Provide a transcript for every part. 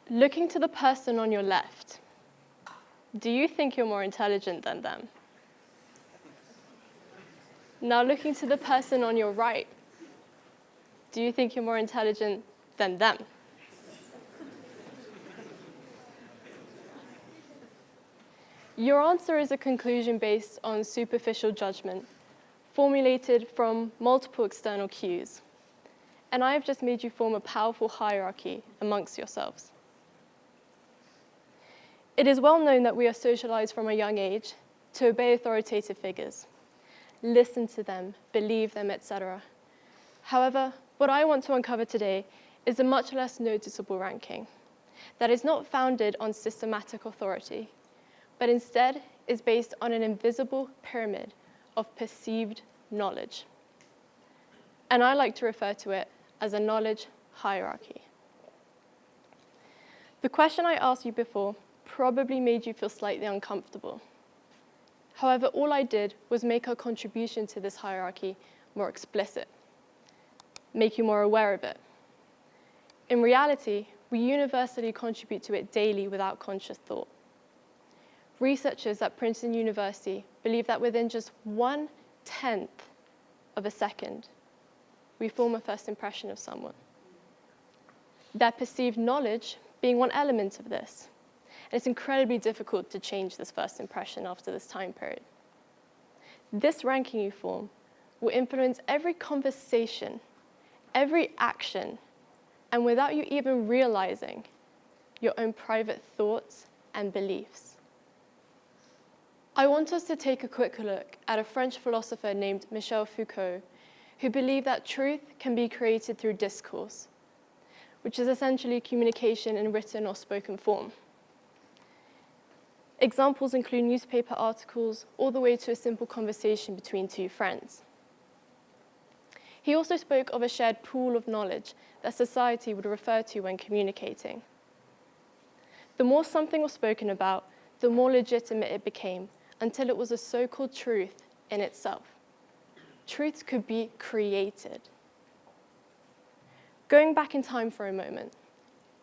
Looking to the person on your left, do you think you're more intelligent than them? Now looking to the person on your right, do you think you're more intelligent than them? Your answer is a conclusion based on superficial judgment, formulated from multiple external cues. And I have just made you form a powerful hierarchy amongst yourselves. It is well known that we are socialized from a young age to obey authoritative figures, listen to them, believe them, etc. However, what I want to uncover today is a much less noticeable ranking that is not founded on systematic authority, but instead is based on an invisible pyramid of perceived knowledge. And I like to refer to it as a knowledge hierarchy. The question I asked you before probably made you feel slightly uncomfortable. However, all I did was make our contribution to this hierarchy more explicit, make you more aware of it. In reality, we universally contribute to it daily without conscious thought. Researchers at Princeton University believe that within just 1/10 of a second, we form a first impression of someone. Their perceived knowledge being one element of this. And it's incredibly difficult to change this first impression after this time period. This ranking you form will influence every conversation, every action, and without you even realizing, your own private thoughts and beliefs. I want us to take a quick look at a French philosopher named Michel Foucault, who believed that truth can be created through discourse, which is essentially communication in written or spoken form. Examples include newspaper articles all the way to a simple conversation between two friends. He also spoke of a shared pool of knowledge that society would refer to when communicating. The more something was spoken about, the more legitimate it became, until it was a so-called truth in itself. Truths could be created. Going back in time for a moment,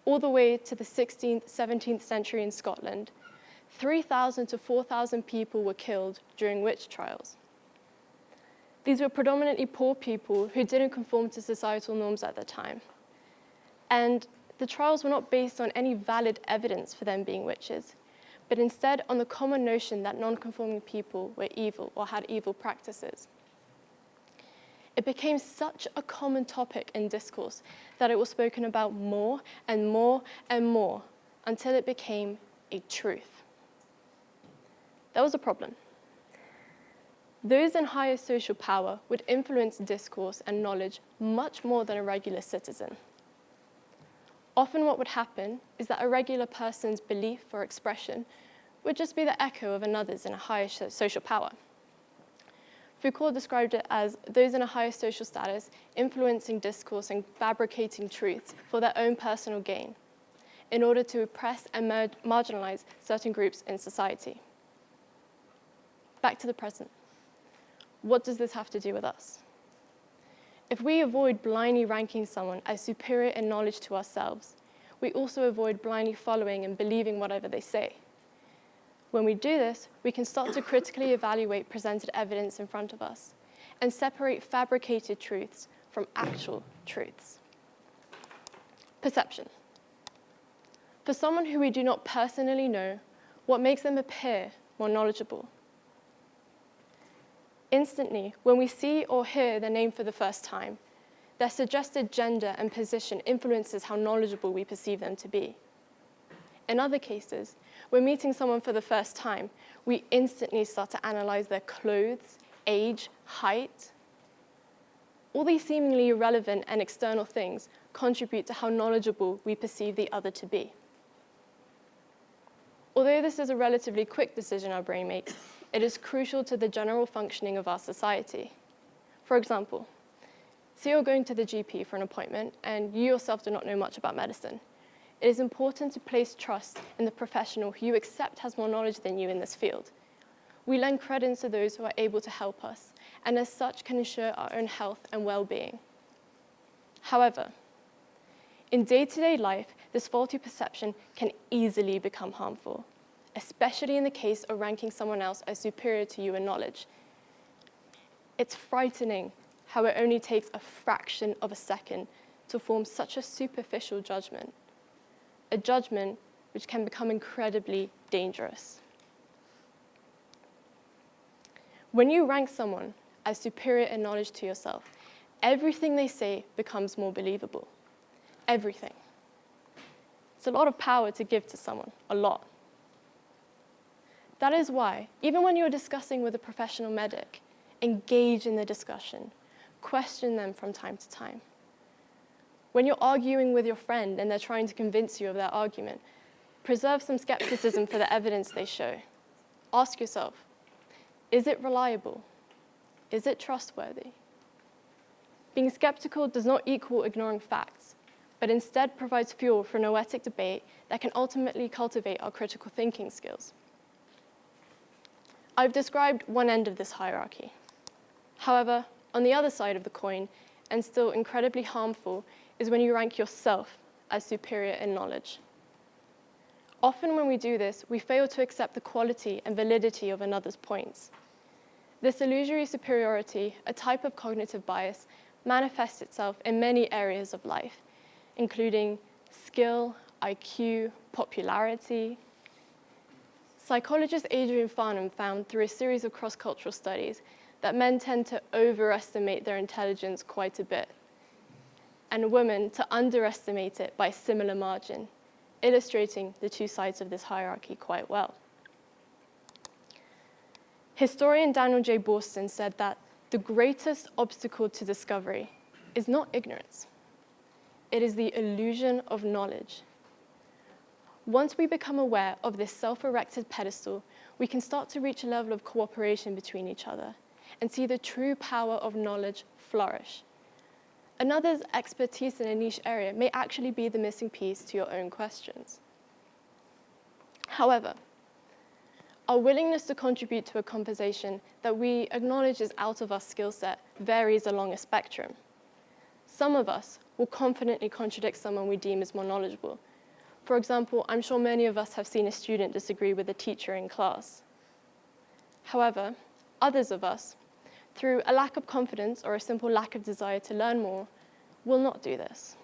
all the way to the 16th, 17th century in Scotland, 3,000 to 4,000 people were killed during witch trials. These were predominantly poor people who didn't conform to societal norms at the time. And the trials were not based on any valid evidence for them being witches, but instead on the common notion that non-conforming people were evil or had evil practices. It became such a common topic in discourse that it was spoken about more and more and more until it became a truth. That was a problem. Those in higher social power would influence discourse and knowledge much more than a regular citizen. Often what would happen is that a regular person's belief or expression would just be the echo of another's in a higher social power. Foucault described it as those in a higher social status influencing discourse and fabricating truths for their own personal gain in order to oppress and marginalize certain groups in society. Back to the present. What does this have to do with us? If we avoid blindly ranking someone as superior in knowledge to ourselves, we also avoid blindly following and believing whatever they say. When we do this, we can start to critically evaluate presented evidence in front of us and separate fabricated truths from actual truths. Perception. For someone who we do not personally know, what makes them appear more knowledgeable? Instantly, when we see or hear their name for the first time, their suggested gender and position influences how knowledgeable we perceive them to be. In other cases, when meeting someone for the first time, we instantly start to analyze their clothes, age, height. All these seemingly irrelevant and external things contribute to how knowledgeable we perceive the other to be. Although this is a relatively quick decision our brain makes, it is crucial to the general functioning of our society. For example, say you're going to the GP for an appointment and you yourself do not know much about medicine. It is important to place trust in the professional who you accept has more knowledge than you in this field. We lend credence to those who are able to help us, and as such can ensure our own health and well-being. However, in day-to-day life, this faulty perception can easily become harmful, especially in the case of ranking someone else as superior to you in knowledge. It's frightening how it only takes a fraction of a second to form such a superficial judgment, a judgment which can become incredibly dangerous. When you rank someone as superior in knowledge to yourself, everything they say becomes more believable. Everything. It's a lot of power to give to someone, a lot. That is why, even when you're discussing with a professional medic, engage in the discussion. Question them from time to time. When you're arguing with your friend and they're trying to convince you of their argument, preserve some skepticism for the evidence they show. Ask yourself, is it reliable? Is it trustworthy? Being skeptical does not equal ignoring facts, but instead provides fuel for noetic debate that can ultimately cultivate our critical thinking skills. I've described one end of this hierarchy. However, on the other side of the coin, and still incredibly harmful, is when you rank yourself as superior in knowledge. Often when we do this, we fail to accept the quality and validity of another's points. This illusory superiority, a type of cognitive bias, manifests itself in many areas of life, including skill, IQ, popularity. Psychologist Adrian Farnham found through a series of cross-cultural studies that men tend to overestimate their intelligence quite a bit, and women to underestimate it by a similar margin, illustrating the two sides of this hierarchy quite well. Historian Daniel J. Boorstin said that the greatest obstacle to discovery is not ignorance. It is the illusion of knowledge. Once we become aware of this self-erected pedestal, we can start to reach a level of cooperation between each other and see the true power of knowledge flourish. Another's expertise in a niche area may actually be the missing piece to your own questions. However, our willingness to contribute to a conversation that we acknowledge is out of our skill set varies along a spectrum. Some of us will confidently contradict someone we deem as more knowledgeable. For example, I'm sure many of us have seen a student disagree with a teacher in class. However, others of us, through a lack of confidence or a simple lack of desire to learn more, will not do this.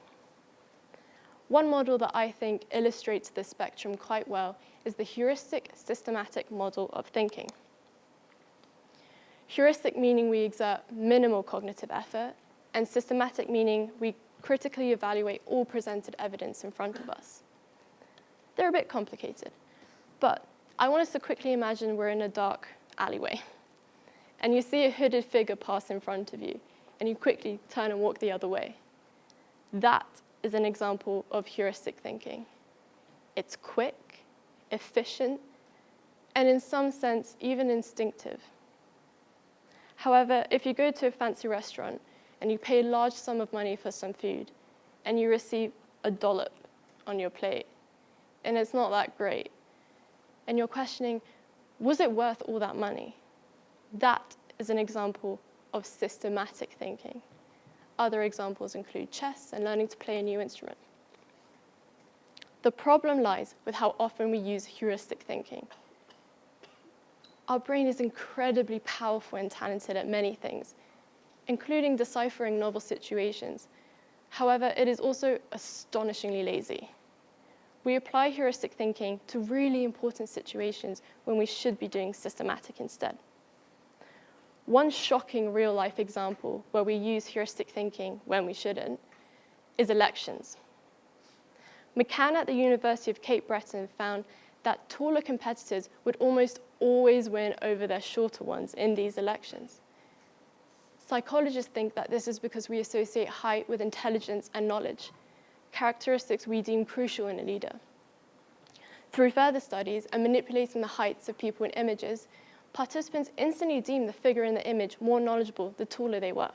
One model that I think illustrates this spectrum quite well is the heuristic systematic model of thinking. Heuristic meaning we exert minimal cognitive effort, and systematic meaning we critically evaluate all presented evidence in front of us. They're a bit complicated, but I want us to quickly imagine we're in a dark alleyway, and you see a hooded figure pass in front of you, and you quickly turn and walk the other way. That is an example of heuristic thinking. It's quick, efficient, and in some sense, even instinctive. However, if you go to a fancy restaurant and you pay a large sum of money for some food, and you receive a dollop on your plate, and it's not that great, and you're questioning, was it worth all that money? That is an example of systematic thinking. Other examples include chess and learning to play a new instrument. The problem lies with how often we use heuristic thinking. Our brain is incredibly powerful and talented at many things, including deciphering novel situations. However, it is also astonishingly lazy. We apply heuristic thinking to really important situations when we should be doing systematic instead. One shocking real-life example where we use heuristic thinking when we shouldn't is elections. McCann at the University of Cape Breton found that taller competitors would almost always win over their shorter ones in these elections. Psychologists think that this is because we associate height with intelligence and knowledge, characteristics we deem crucial in a leader. Through further studies and manipulating the heights of people in images, participants instantly deemed the figure in the image more knowledgeable the taller they were.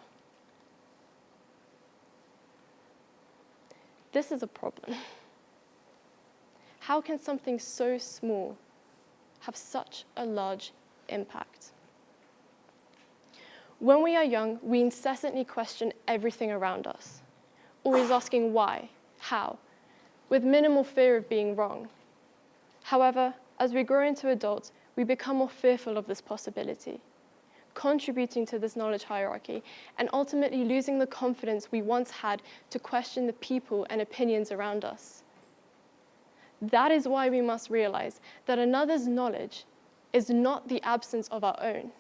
This is a problem. How can something so small have such a large impact? When we are young, we incessantly question everything around us, always asking why, how, with minimal fear of being wrong. However, as we grow into adults, we become more fearful of this possibility, contributing to this knowledge hierarchy, and ultimately losing the confidence we once had to question the people and opinions around us. That is why we must realize that another's knowledge is not the absence of our own.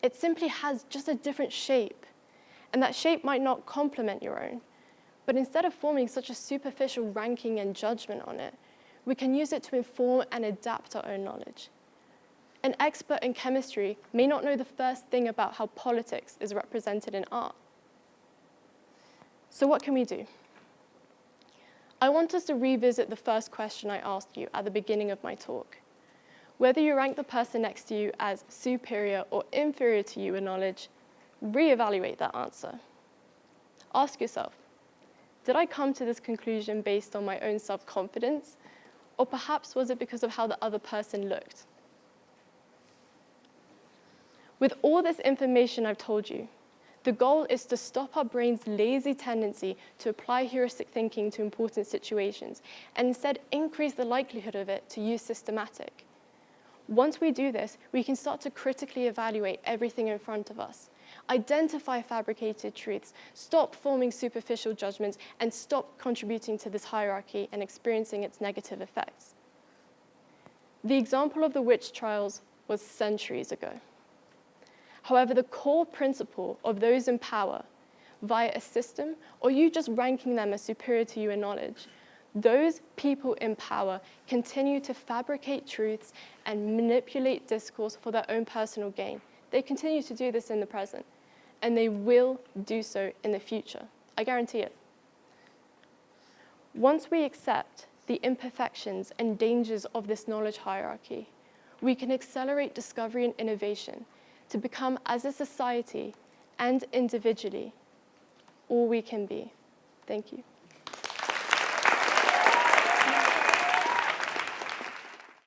It simply has just a different shape, and that shape might not complement your own. But instead of forming such a superficial ranking and judgment on it, we can use it to inform and adapt our own knowledge. An expert in chemistry may not know the first thing about how politics is represented in art. So what can we do? I want us to revisit the first question I asked you at the beginning of my talk. Whether you rank the person next to you as superior or inferior to you in knowledge, reevaluate that answer. Ask yourself, did I come to this conclusion based on my own self-confidence, or perhaps was it because of how the other person looked? With all this information I've told you, the goal is to stop our brain's lazy tendency to apply heuristic thinking to important situations, and instead increase the likelihood of it to use systematic. Once we do this, we can start to critically evaluate everything in front of us, identify fabricated truths, stop forming superficial judgments, and stop contributing to this hierarchy and experiencing its negative effects. The example of the witch trials was centuries ago. However, the core principle of those in power, via a system, or you just ranking them as superior to you in knowledge, those people in power continue to fabricate truths and manipulate discourse for their own personal gain. They continue to do this in the present, and they will do so in the future. I guarantee it. Once we accept the imperfections and dangers of this knowledge hierarchy, we can accelerate discovery and innovation to become, as a society and individually, all we can be. Thank you.